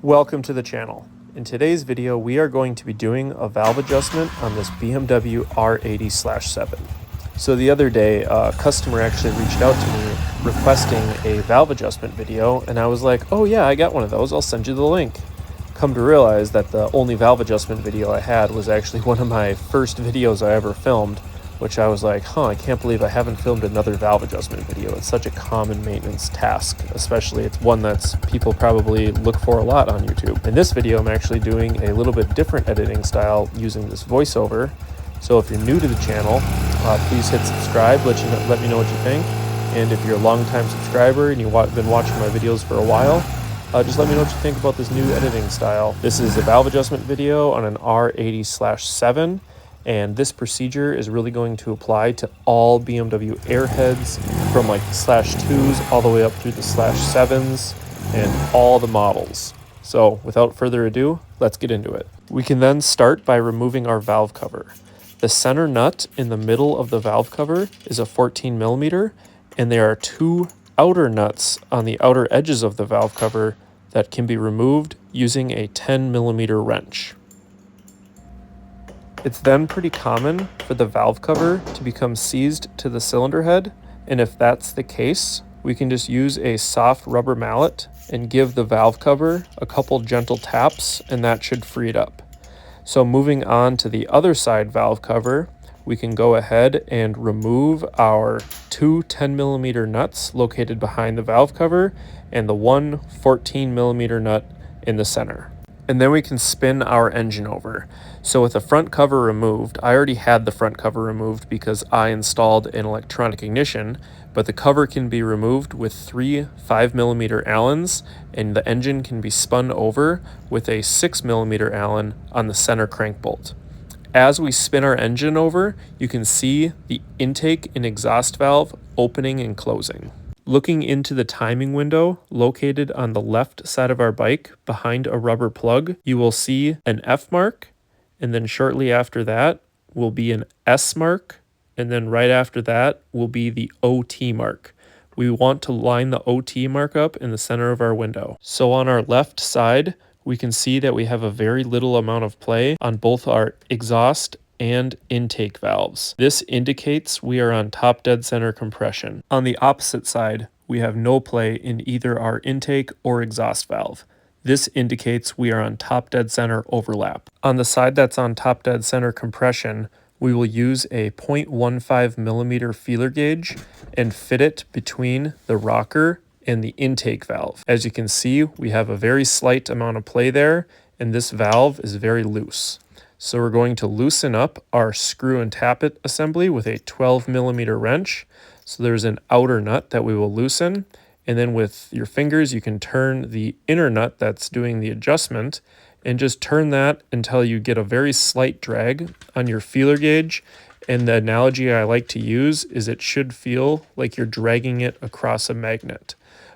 Welcome to the channel. In today's video, we are going to be doing a valve adjustment on this BMW R80/7. So the other day, a customer actually reached out to me requesting a valve adjustment video, and I was like, oh yeah, I got one of those, I'll send you the link. Come to realize that the only valve adjustment video I had was actually one of my first videos I ever filmed, which I was like, I can't believe I haven't filmed another valve adjustment video. It's such a common maintenance task, especially it's one that's people probably look for a lot on YouTube. In this video, I'm actually doing a little bit different editing style using this voiceover. So if you're new to the channel, please hit subscribe, let me know what you think. And if you're a longtime subscriber and you've been watching my videos for a while, just let me know what you think about this new editing style. This is a valve adjustment video on an R80/7. And this procedure is really going to apply to all BMW Airheads from like the /2s all the way up through the /7s and all the models. So without further ado, let's get into it. We can then start by removing our valve cover. The center nut in the middle of the valve cover is a 14mm, and there are two outer nuts on the outer edges of the valve cover that can be removed using a 10mm wrench. It's then pretty common for the valve cover to become seized to the cylinder head, and if that's the case, we can just use a soft rubber mallet and give the valve cover a couple gentle taps, and that should free it up. So moving on to the other side valve cover, we can go ahead and remove our two 10mm nuts located behind the valve cover and the one 14mm nut in the center. And then we can spin our engine over. So with the front cover removed, I already had the front cover removed because I installed an electronic ignition, but the cover can be removed with three 5mm Allens, and the engine can be spun over with a 6mm Allen on the center crank bolt. As we spin our engine over, you can see the intake and exhaust valve opening and closing. Looking into the timing window located on the left side of our bike behind a rubber plug, you will see an F mark, and then shortly after that will be an S mark, and then right after that will be the OT mark. We want to line the OT mark up in the center of our window. So on our left side, we can see that we have a very little amount of play on both our exhaust and intake valves. This indicates we are on top dead center compression. On the opposite side, we have no play in either our intake or exhaust valve. This indicates we are on top dead center overlap. On the side that's on top dead center compression, we will use a 0.15mm feeler gauge and fit it between the rocker and the intake valve. As you can see, we have a very slight amount of play there, and this valve is very loose. So we're going to loosen up our screw and tappet assembly with a 12mm wrench. So there's an outer nut that we will loosen, and then with your fingers you can turn the inner nut that's doing the adjustment and just turn that until you get a very slight drag on your feeler gauge. And the analogy I like to use is it should feel like you're dragging it across a magnet.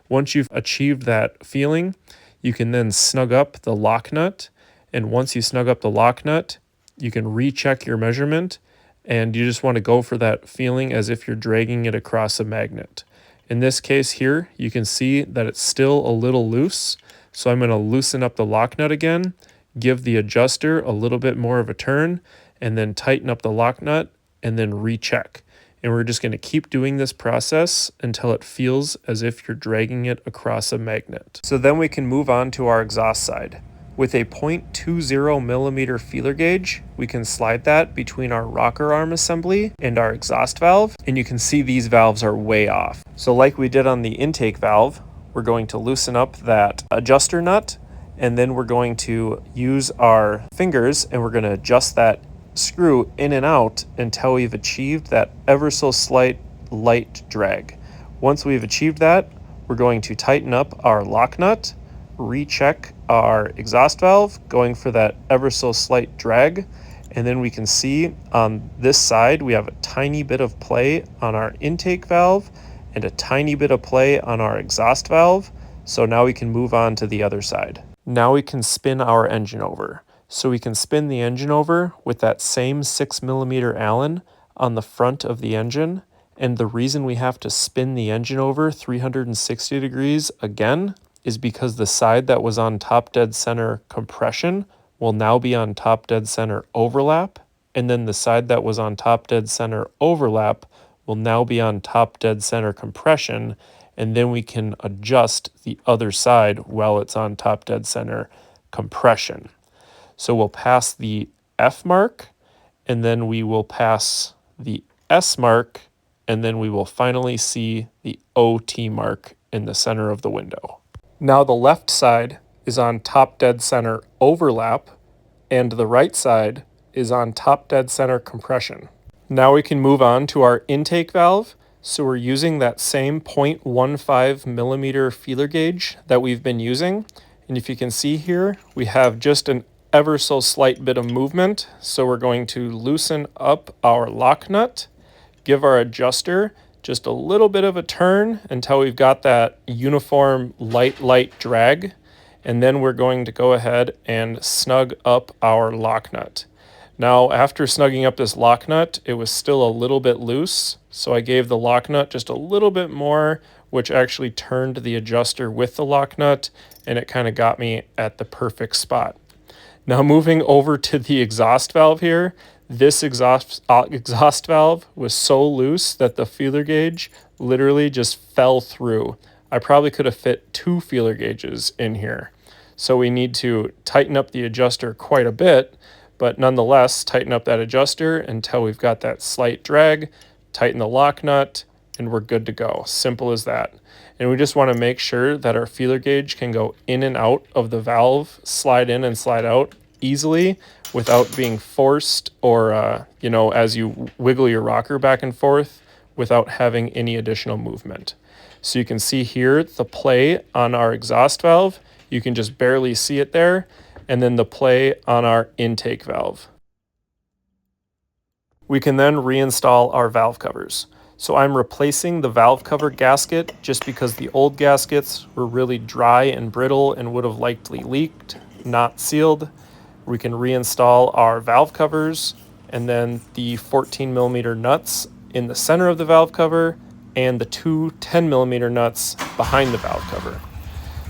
Once you've achieved that feeling, you can then snug up the lock nut. And once you snug up the lock nut, you can recheck your measurement, and you just want to go for that feeling as if you're dragging it across a magnet. In this case here, you can see that it's still a little loose, so I'm going to loosen up the lock nut again, give the adjuster a little bit more of a turn, and then tighten up the lock nut, and then recheck. And we're just going to keep doing this process until it feels as if you're dragging it across a magnet. So then we can move on to our exhaust side. With a 0.20mm feeler gauge, we can slide that between our rocker arm assembly and our exhaust valve, and you can see these valves are way off. So like we did on the intake valve, we're going to loosen up that adjuster nut, and then we're going to use our fingers and we're going to adjust that screw in and out until we've achieved that ever so slight light drag. Once we've achieved that, we're going to tighten up our lock nut, recheck our exhaust valve, going for that ever so slight drag, and then we can see on this side we have a tiny bit of play on our intake valve and a tiny bit of play on our exhaust valve. So now we can move on to the other side. Now we can spin our engine over. So we can spin the engine over with that same 6mm Allen on the front of the engine, and the reason we have to spin the engine over 360 degrees again is because the side that was on top dead center compression will now be on top dead center overlap, and then the side that was on top dead center overlap will now be on top dead center compression, and then we can adjust the other side while it's on top dead center compression. So we'll pass the F mark, and then we will pass the S mark, and then we will finally see the OT mark in the center of the window. Now the left side is on top dead center overlap, and the right side is on top dead center compression. Now we can move on to our intake valve. So we're using that same 0.15 millimeter feeler gauge that we've been using. And if you can see here, we have just an ever so slight bit of movement. So we're going to loosen up our lock nut, give our adjuster just a little bit of a turn until we've got that uniform light drag. And then we're going to go ahead and snug up our lock nut. Now, after snugging up this lock nut, it was still a little bit loose. So I gave the lock nut just a little bit more, which actually turned the adjuster with the lock nut, and it kind of got me at the perfect spot. Now moving over to the exhaust valve here, this exhaust valve was so loose that the feeler gauge literally just fell through. I probably could have fit 2 feeler gauges in here. So we need to tighten up the adjuster quite a bit, but nonetheless tighten up that adjuster until we've got that slight drag, tighten the lock nut, and we're good to go. Simple as that. And we just want to make sure that our feeler gauge can go in and out of the valve, slide in and slide out easily without being forced or, as you wiggle your rocker back and forth without having any additional movement. So you can see here the play on our exhaust valve. You can just barely see it there. And then the play on our intake valve. We can then reinstall our valve covers. So I'm replacing the valve cover gasket just because the old gaskets were really dry and brittle and would have likely leaked, not sealed. We can reinstall our valve covers and then the 14 millimeter nuts in the center of the valve cover and the 2 10 millimeter nuts behind the valve cover.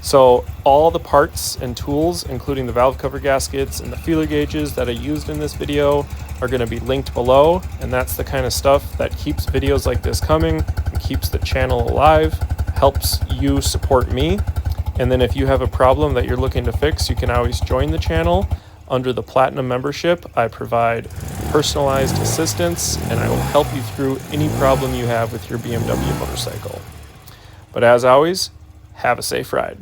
So all the parts and tools, including the valve cover gaskets and the feeler gauges that I used in this video, are going to be linked below, and that's the kind of stuff that keeps videos like this coming and keeps the channel alive, helps you support me. And then if you have a problem that you're looking to fix, you can always join the channel. Under the Platinum membership, I provide personalized assistance, and I will help you through any problem you have with your BMW motorcycle. But as always, have a safe ride.